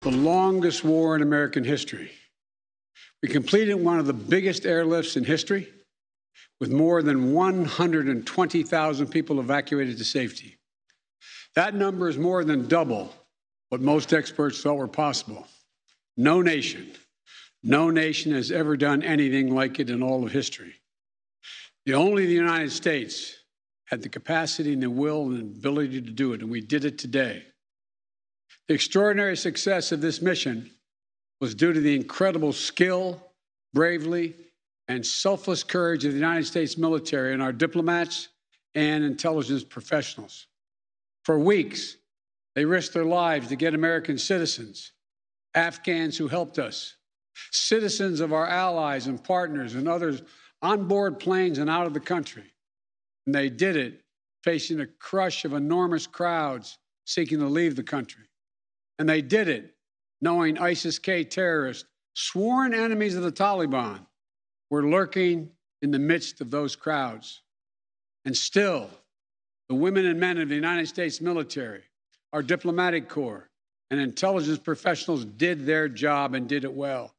the longest war in American history. We completed one of the biggest airlifts in history, with more than 120,000 people evacuated to safety. That number is more than double what most experts thought were possible. No nation has ever done anything like it in all of history. Only the United States had the capacity and the will and the ability to do it, and we did it today. The extraordinary success of this mission was due to the incredible skill, bravery, and selfless courage of the United States military and our diplomats and intelligence professionals. For weeks, they risked their lives to get American citizens, Afghans who helped us, citizens of our allies and partners and others on board planes and out of the country. And they did it facing a crush of enormous crowds seeking to leave the country. And they did it knowing ISIS-K terrorists, sworn enemies of the Taliban, were lurking in the midst of those crowds. And still, the women and men of the United States military, our diplomatic corps, and intelligence professionals did their job and did it well,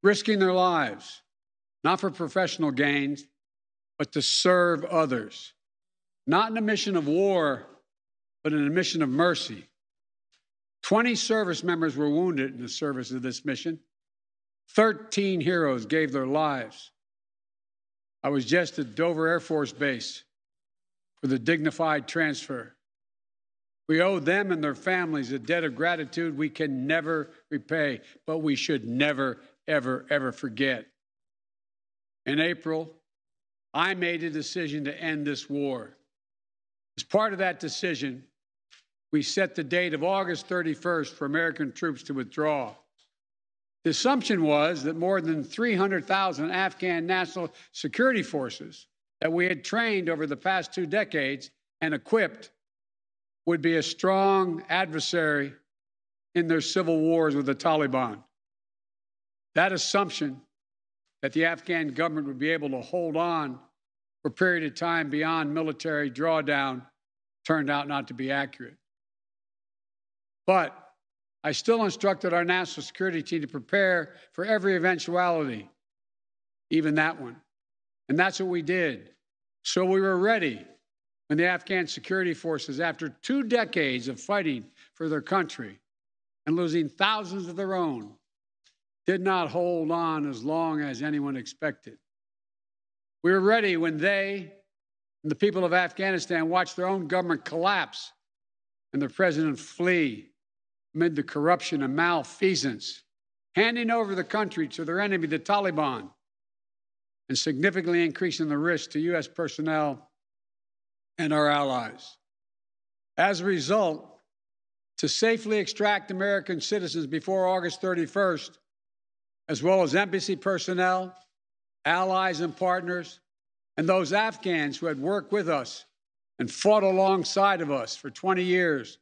risking their lives, not for professional gains, but to serve others, not in a mission of war, but in a mission of mercy. 20 service members were wounded in the service of this mission. 13 heroes gave their lives. I was just at Dover Air Force Base for the dignified transfer. We owe them and their families a debt of gratitude we can never repay, but we should never, ever, ever forget. In April, I made a decision to end this war. As part of that decision, we set the date of August 31st for American troops to withdraw. The assumption was that more than 300,000 Afghan national security forces that we had trained over the past 2 decades and equipped would be a strong adversary in their civil wars with the Taliban. That assumption that the Afghan government would be able to hold on for a period of time beyond military drawdown turned out not to be accurate. But I still instructed our national security team to prepare for every eventuality, even that one. And that's what we did. So we were ready when the Afghan security forces, after 2 decades of fighting for their country and losing thousands of their own, did not hold on as long as anyone expected. We were ready when they and the people of Afghanistan watched their own government collapse and their president flee amid the corruption and malfeasance, handing over the country to their enemy, the Taliban, and significantly increasing the risk to U.S. personnel and our allies. As a result, to safely extract American citizens before August 31st, as well as embassy personnel, allies and partners, and those Afghans who had worked with us and fought alongside of us for 20 years,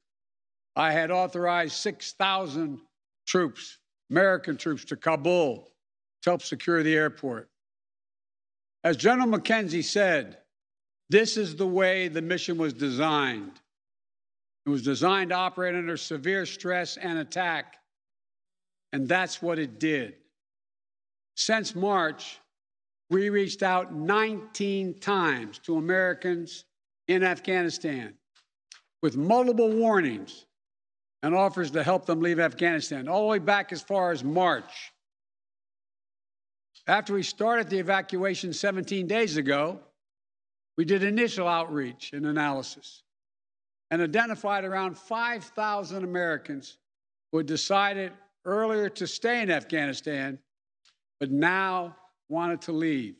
I had authorized 6,000 troops, American troops, to Kabul to help secure the airport. As General McKenzie said, this is the way the mission was designed. It was designed to operate under severe stress and attack, and that's what it did. Since March, we reached out 19 times to Americans in Afghanistan with multiple warnings and offers to help them leave Afghanistan, all the way back as far as March. After we started the evacuation 17 days ago, we did initial outreach and analysis and identified around 5,000 Americans who had decided earlier to stay in Afghanistan, but now wanted to leave.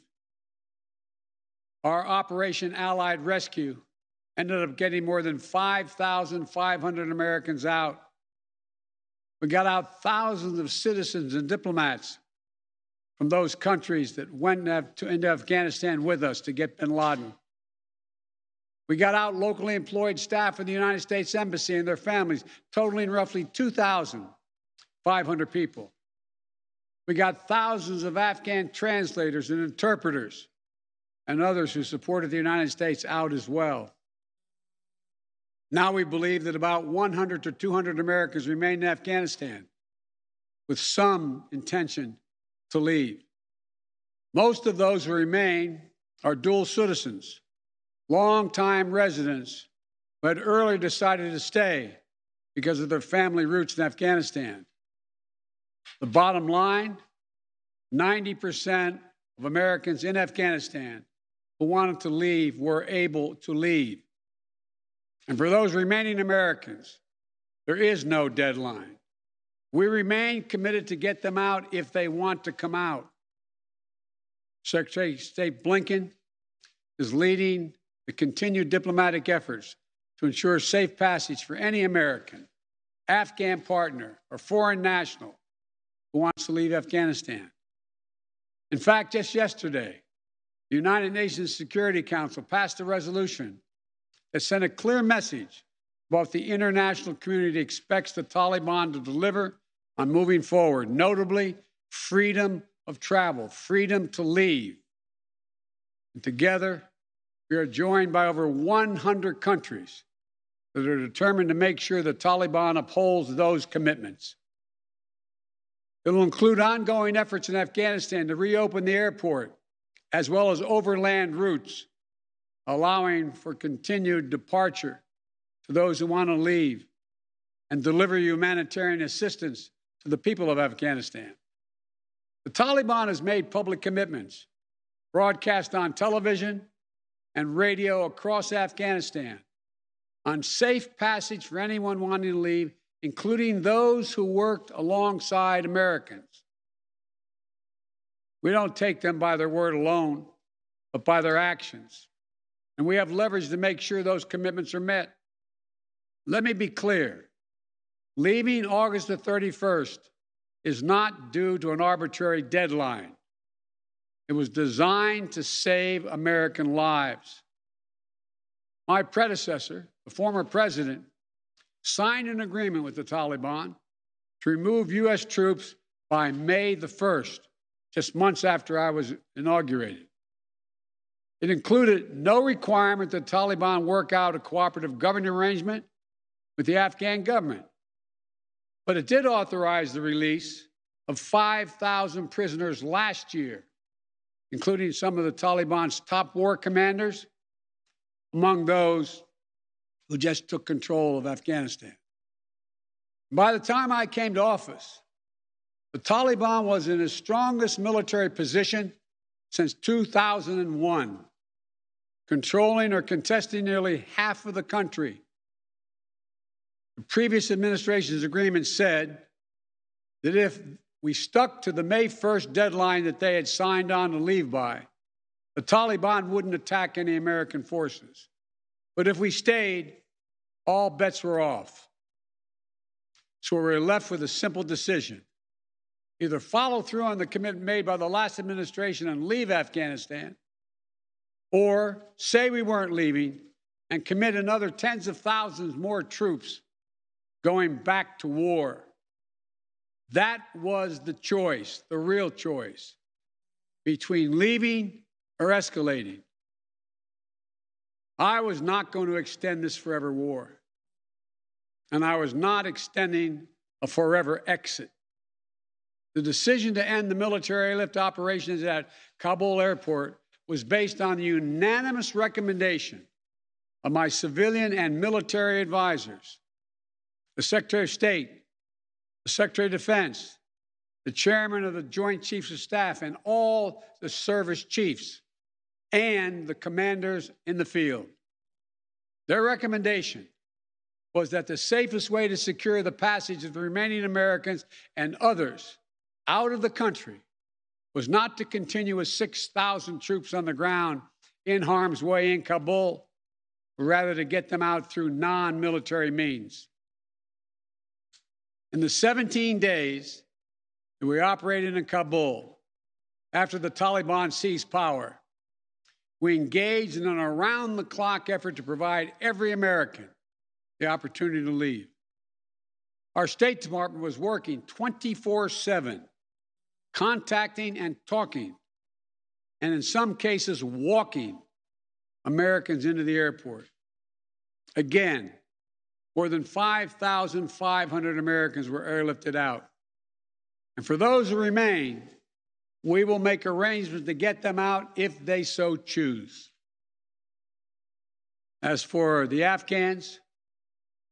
Our Operation Allied Rescue ended up getting more than 5,500 Americans out. We got out thousands of citizens and diplomats from those countries that went into Afghanistan with us to get bin Laden. We got out locally employed staff of the United States Embassy and their families, totaling roughly 2,500 people. We got thousands of Afghan translators and interpreters and others who supported the United States out as well. Now we believe that about 100 to 200 Americans remain in Afghanistan, with some intention to leave. Most of those who remain are dual citizens, long-time residents who had earlier decided to stay because of their family roots in Afghanistan. The bottom line, 90% of Americans in Afghanistan who wanted to leave were able to leave. And for those remaining Americans, there is no deadline. We remain committed to get them out if they want to come out. Secretary of State Blinken is leading the continued diplomatic efforts to ensure safe passage for any American, Afghan partner, or foreign national who wants to leave Afghanistan. In fact, just yesterday, the United Nations Security Council passed a resolution that sent a clear message about what the international community expects the Taliban to deliver on moving forward, notably freedom of travel, freedom to leave. And together, we are joined by over 100 countries that are determined to make sure the Taliban upholds those commitments. It will include ongoing efforts in Afghanistan to reopen the airport, as well as overland routes, allowing for continued departure to those who want to leave and deliver humanitarian assistance to the people of Afghanistan. The Taliban has made public commitments, broadcast on television and radio across Afghanistan, on safe passage for anyone wanting to leave, including those who worked alongside Americans. We don't take them by their word alone, but by their actions. And we have leverage to make sure those commitments are met. Let me be clear. Leaving August the 31st is not due to an arbitrary deadline. It was designed to save American lives. My predecessor, the former president, signed an agreement with the Taliban to remove U.S. troops by May the 1st, just months after I was inaugurated. It included no requirement that the Taliban work out a cooperative government arrangement with the Afghan government. But it did authorize the release of 5,000 prisoners last year, including some of the Taliban's top war commanders, among those who just took control of Afghanistan. By the time I came to office, the Taliban was in its strongest military position since 2001, controlling or contesting nearly half of the country. The previous administration's agreement said that if we stuck to the May 1st deadline that they had signed on to leave by, the Taliban wouldn't attack any American forces. But if we stayed, all bets were off. So we were left with a simple decision. Either follow through on the commitment made by the last administration and leave Afghanistan, or say we weren't leaving and commit another tens of thousands more troops going back to war. That was the choice, the real choice, between leaving or escalating. I was not going to extend this forever war, and I was not extending a forever exit. The decision to end the military airlift operations at Kabul airport was based on the unanimous recommendation of my civilian and military advisors, the Secretary of State, the Secretary of Defense, the Chairman of the Joint Chiefs of Staff, and all the service chiefs and the commanders in the field. Their recommendation was that the safest way to secure the passage of the remaining Americans and others out of the country was not to continue with 6,000 troops on the ground in harm's way in Kabul, but rather to get them out through non-military means. In the 17 days that we operated in Kabul, after the Taliban seized power, we engaged in an around-the-clock effort to provide every American the opportunity to leave. Our State Department was working 24/7, contacting and talking, and in some cases walking Americans into the airport. Again, more than 5,500 Americans were airlifted out. And for those who remain, we will make arrangements to get them out if they so choose. As for the Afghans,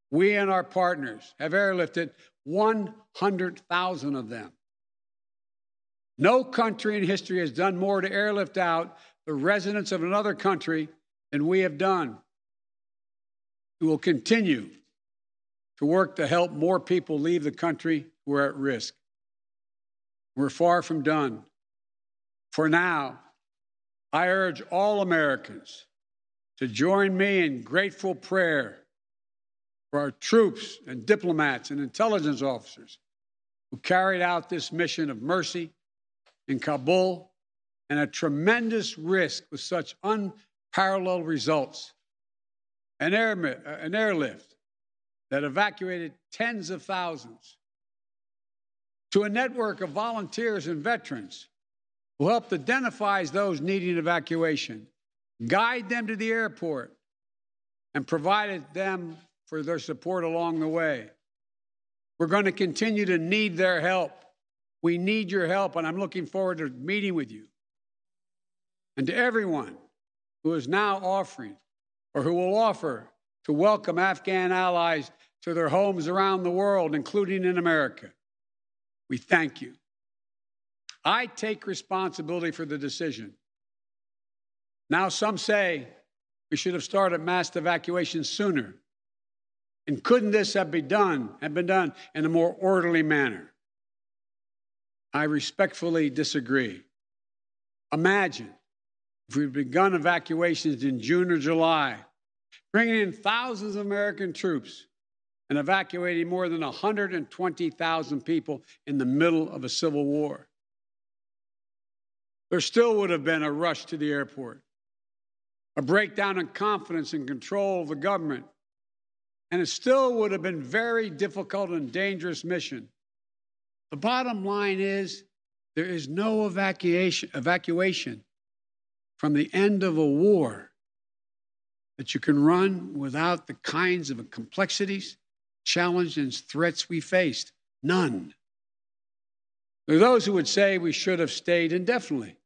we and our partners have airlifted 100,000 of them. No country in history has done more to airlift out the residents of another country than we have done. We will continue to work to help more people leave the country who are at risk. We're far from done. For now, I urge all Americans to join me in grateful prayer for our troops and diplomats and intelligence officers who carried out this mission of mercy in Kabul and at tremendous risk with such unparalleled results. An airlift that evacuated tens of thousands, to a network of volunteers and veterans who helped identify those needing evacuation, guide them to the airport, and provided them for their support along the way. We're going to continue to need their help. We need your help, and I'm looking forward to meeting with you. And to everyone who is now offering or who will offer to welcome Afghan allies to their homes around the world, including in America, we thank you. I take responsibility for the decision. Now, some say we should have started mass evacuations sooner. And couldn't this have been done in a more orderly manner? I respectfully disagree. Imagine if we'd begun evacuations in June or July, bringing in thousands of American troops and evacuating more than 120,000 people in the middle of a civil war. There still would have been a rush to the airport, a breakdown in confidence and control of the government, and it still would have been a very difficult and dangerous mission. The bottom line is there is no evacuation from the end of a war that you can run without the kinds of complexities, challenges, and threats we faced. None. There are those who would say we should have stayed indefinitely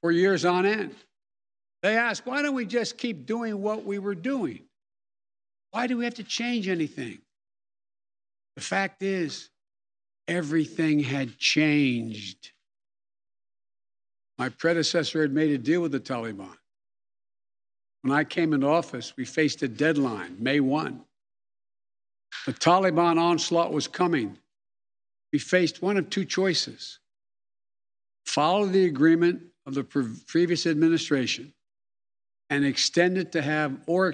for years on end. They ask, why don't we just keep doing what we were doing? Why do we have to change anything? The fact is, everything had changed. My predecessor had made a deal with the Taliban. When I came into office, we faced a deadline, May 1. The Taliban onslaught was coming. We faced one of two choices: follow the agreement of the previous administration and extend to have more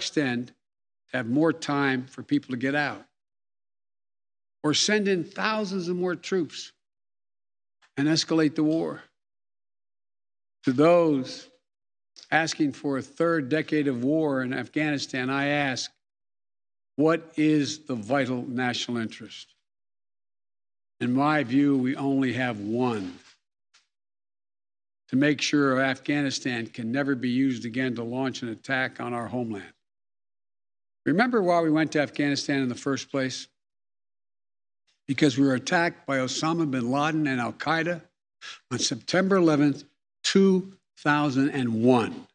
time for people to get out, or send in thousands of more troops and escalate the war. To those asking for a third decade of war in Afghanistan, I ask, what is the vital national interest? In my view, we only have one: to make sure Afghanistan can never be used again to launch an attack on our homeland. Remember why we went to Afghanistan in the first place? Because we were attacked by Osama bin Laden and Al Qaeda on September 11th, 2001.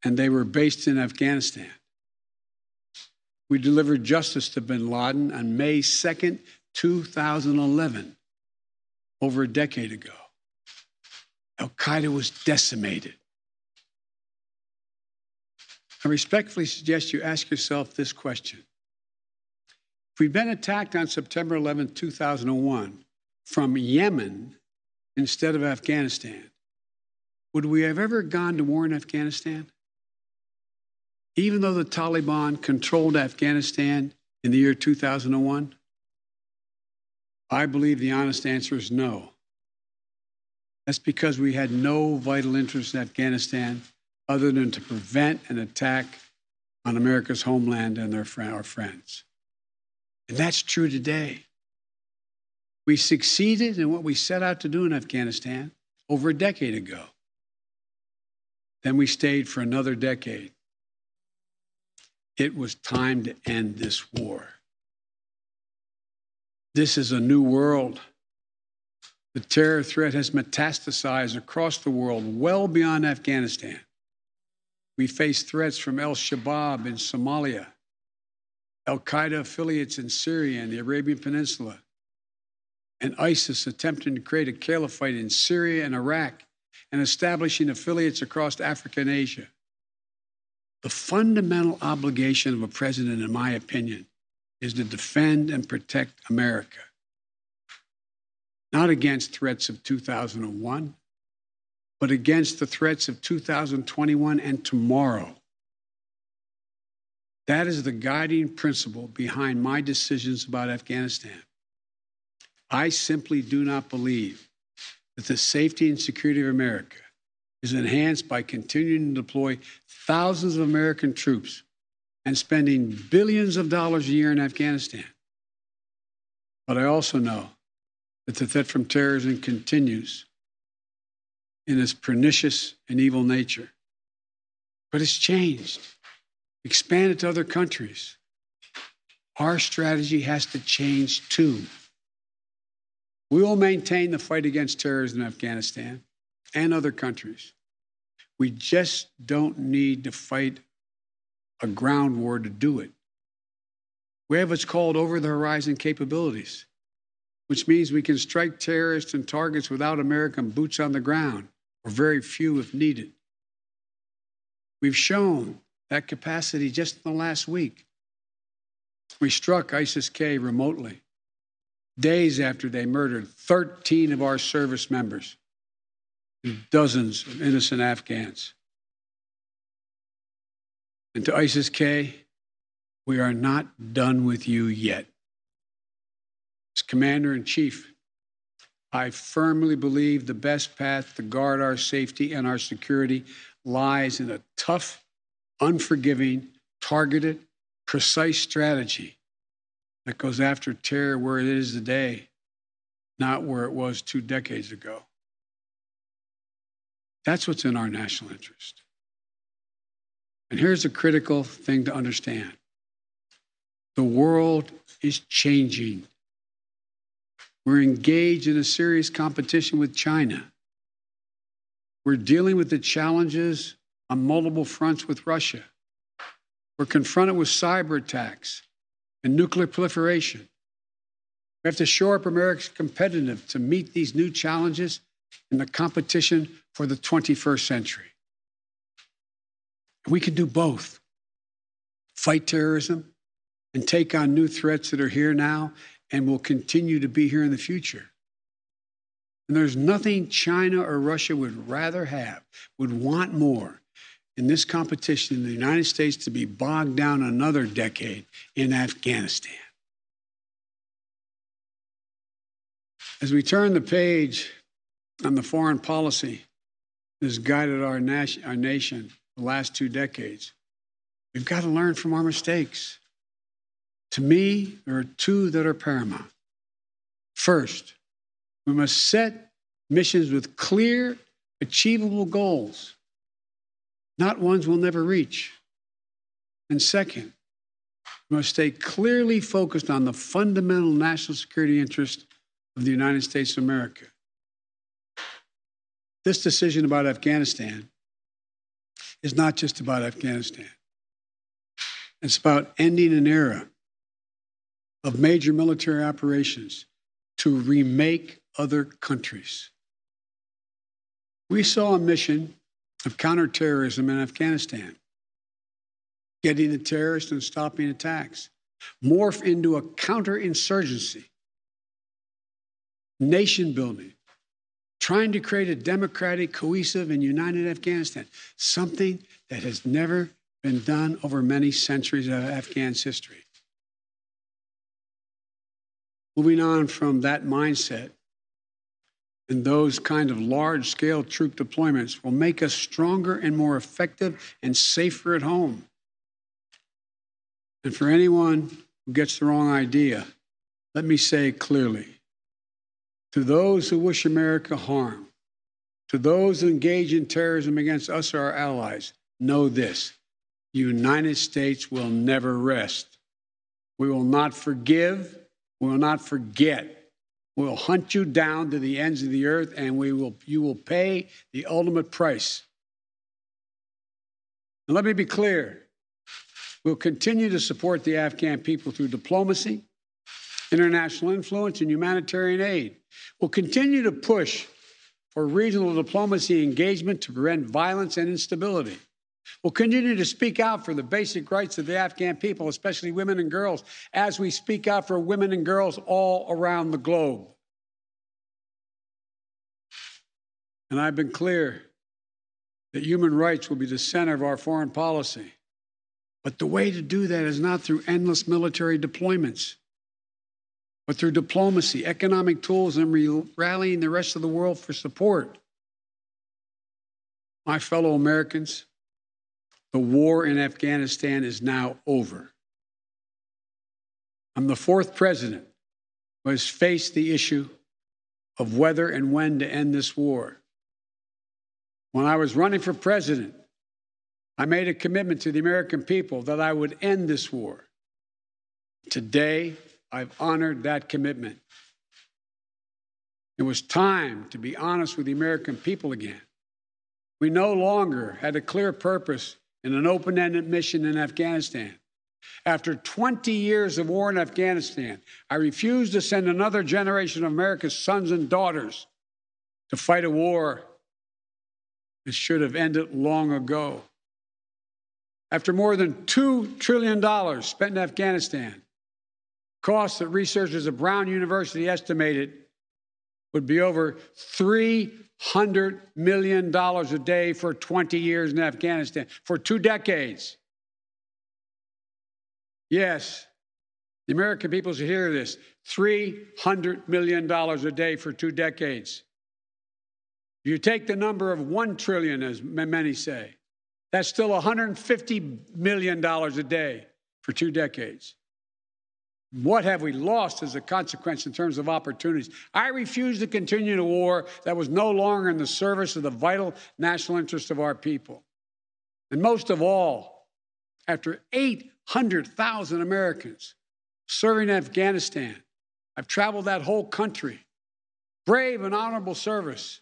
And they were based in Afghanistan. We delivered justice to bin Laden on May 2nd, 2011, over a decade ago. Al Qaeda was decimated. I respectfully suggest you ask yourself this question. If we'd been attacked on September 11, 2001, from Yemen instead of Afghanistan, would we have ever gone to war in Afghanistan? Even though the Taliban controlled Afghanistan in the year 2001? I believe the honest answer is no. That's because we had no vital interest in Afghanistan other than to prevent an attack on America's homeland and our friends. And that's true today. We succeeded in what we set out to do in Afghanistan over a decade ago. Then we stayed for another decade. It was time to end this war. This is a new world. The terror threat has metastasized across the world, well beyond Afghanistan. We face threats from al-Shabaab in Somalia, al-Qaeda affiliates in Syria and the Arabian Peninsula, and ISIS attempting to create a caliphate in Syria and Iraq and establishing affiliates across Africa and Asia. The fundamental obligation of a president, in my opinion, is to defend and protect America. Not against threats of 2001, but against the threats of 2021 and tomorrow. That is the guiding principle behind my decisions about Afghanistan. I simply do not believe that the safety and security of America is enhanced by continuing to deploy thousands of American troops and spending billions of dollars a year in Afghanistan. But I also know that the threat from terrorism continues in its pernicious and evil nature. But it's changed, expanded to other countries. Our strategy has to change too. We will maintain the fight against terrorism in Afghanistan and other countries. We just don't need to fight a ground war to do it. We have what's called over-the-horizon capabilities, which means we can strike terrorists and targets without American boots on the ground, or very few if needed. We've shown that capacity just in the last week. We struck ISIS-K remotely, days after they murdered 13 of our service members and dozens of innocent Afghans. And to ISIS-K, we are not done with you yet. As Commander-in-Chief, I firmly believe the best path to guard our safety and our security lies in a tough, unforgiving, targeted, precise strategy that goes after terror where it is today, not where it was 2 decades ago. That's what's in our national interest. And here's a critical thing to understand. The world is changing. We're engaged in a serious competition with China. We're dealing with the challenges on multiple fronts with Russia. We're confronted with cyber attacks and nuclear proliferation. We have to shore up America's competitiveness to meet these new challenges in the competition for the 21st century. We can do both. Fight terrorism and take on new threats that are here now and will continue to be here in the future. And there's nothing China or Russia would rather have, would want more in this competition in the United States to be bogged down another decade in Afghanistan. As we turn the page on the foreign policy that has guided our nation the last 2 decades, we've got to learn from our mistakes. To me, there are 2 that are paramount. First, we must set missions with clear, achievable goals, not ones we'll never reach. And second, we must stay clearly focused on the fundamental national security interest of the United States of America. This decision about Afghanistan is not just about Afghanistan. It's about ending an era of major military operations to remake other countries. We saw a mission of counterterrorism in Afghanistan, getting the terrorists and stopping attacks, morph into a counterinsurgency, nation building, trying to create a democratic, cohesive, and united Afghanistan, something that has never been done over many centuries of Afghan history. Moving on from that mindset and those kind of large-scale troop deployments will make us stronger and more effective and safer at home. And for anyone who gets the wrong idea, let me say clearly, to those who wish America harm, to those who engage in terrorism against us or our allies, know this: the United States will never rest. We will not forgive, We will not forget. We will hunt you down to the ends of the earth, and you will pay the ultimate price. And let me be clear. We'll continue to support the Afghan people through diplomacy, international influence, and humanitarian aid. We'll continue to push for regional diplomacy engagement to prevent violence and instability. We'll continue to speak out for the basic rights of the Afghan people, especially women and girls, as we speak out for women and girls all around the globe. And I've been clear that human rights will be the center of our foreign policy. But the way to do that is not through endless military deployments, but through diplomacy, economic tools, and rallying the rest of the world for support. My fellow Americans, the war in Afghanistan is now over. I'm the fourth president who has faced the issue of whether and when to end this war. When I was running for president, I made a commitment to the American people that I would end this war. Today, I've honored that commitment. It was time to be honest with the American people again. We no longer had a clear purpose in an open-ended mission in Afghanistan. After 20 years of war in Afghanistan, I refused to send another generation of America's sons and daughters to fight a war that should have ended long ago. After more than $2 trillion spent in Afghanistan, costs that researchers at Brown University estimated would be over $300 million a day for 20 years in Afghanistan, for 2 decades. Yes, the American people should hear this. $300 million a day for 2 decades. If you take the number of 1 trillion, as many say, that's still $150 million a day for 2 decades. What have we lost as a consequence in terms of opportunities? I refuse to continue a war that was no longer in the service of the vital national interest of our people. And most of all, after 800,000 Americans serving in Afghanistan, I've traveled that whole country, brave and honorable service.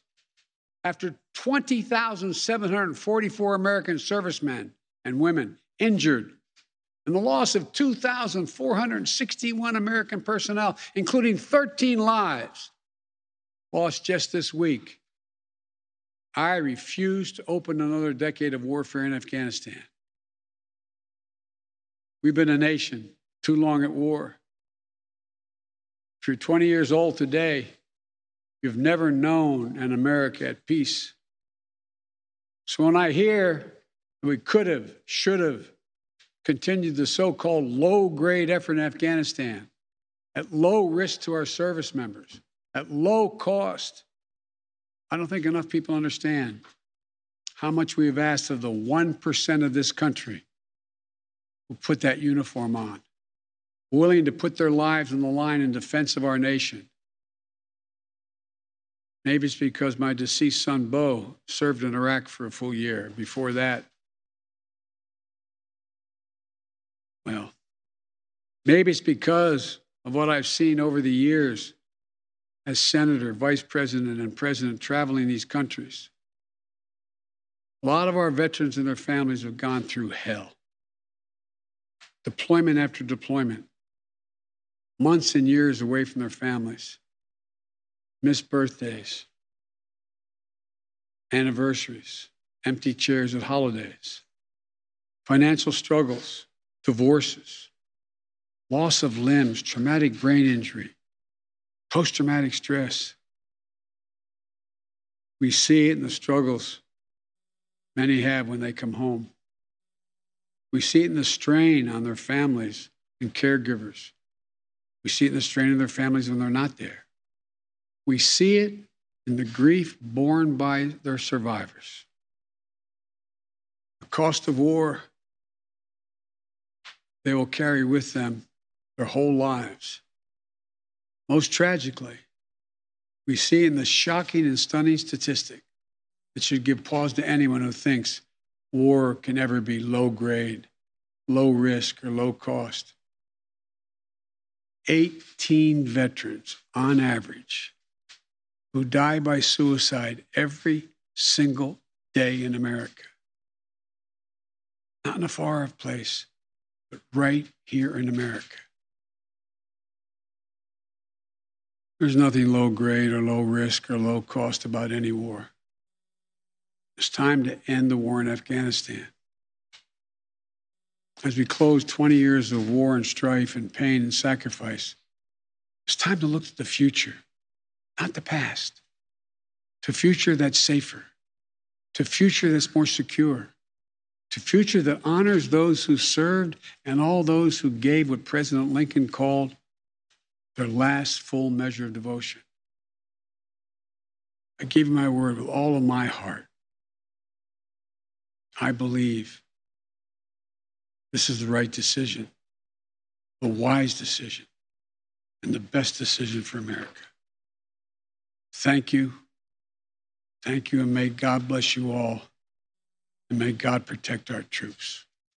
After 20,744 American servicemen and women injured, and the loss of 2,461 American personnel, including 13 lives lost just this week, I refuse to open another decade of warfare in Afghanistan. We've been a nation too long at war. If you're 20 years old today, you've never known an America at peace. So when I hear that we could have, should have, continued the so-called low-grade effort in Afghanistan at low risk to our service members, at low cost, I don't think enough people understand how much we have asked of the 1% of this country who put that uniform on, willing to put their lives on the line in defense of our nation. Maybe it's because my deceased son, Bo, served in Iraq for a full year. Before that, well, maybe it's because of what I've seen over the years as senator, vice president, and president traveling these countries. A lot of our veterans and their families have gone through hell. Deployment after deployment. Months and years away from their families. Missed birthdays. Anniversaries. Empty chairs at holidays. Financial struggles. Divorces, loss of limbs, traumatic brain injury, post-traumatic stress. We see it in the struggles many have when they come home. We see it in the strain on their families and caregivers. We see it in the strain on their families when they're not there. We see it in the grief borne by their survivors. The cost of war they will carry with them their whole lives. Most tragically, we see in the shocking and stunning statistic that should give pause to anyone who thinks war can ever be low grade, low risk, or low cost. 18 veterans, on average, who die by suicide every single day in America. Not in a far-off place, but right here in America. There's nothing low grade or low risk or low cost about any war. It's time to end the war in Afghanistan. As we close 20 years of war and strife and pain and sacrifice, it's time to look to the future, not the past, to a future that's safer, to a future that's more secure, to a future that honors those who served and all those who gave what President Lincoln called their last full measure of devotion. I give you my word with all of my heart. I believe this is the right decision, the wise decision, and the best decision for America. Thank you. Thank you, and may God bless you all, and may God protect our troops.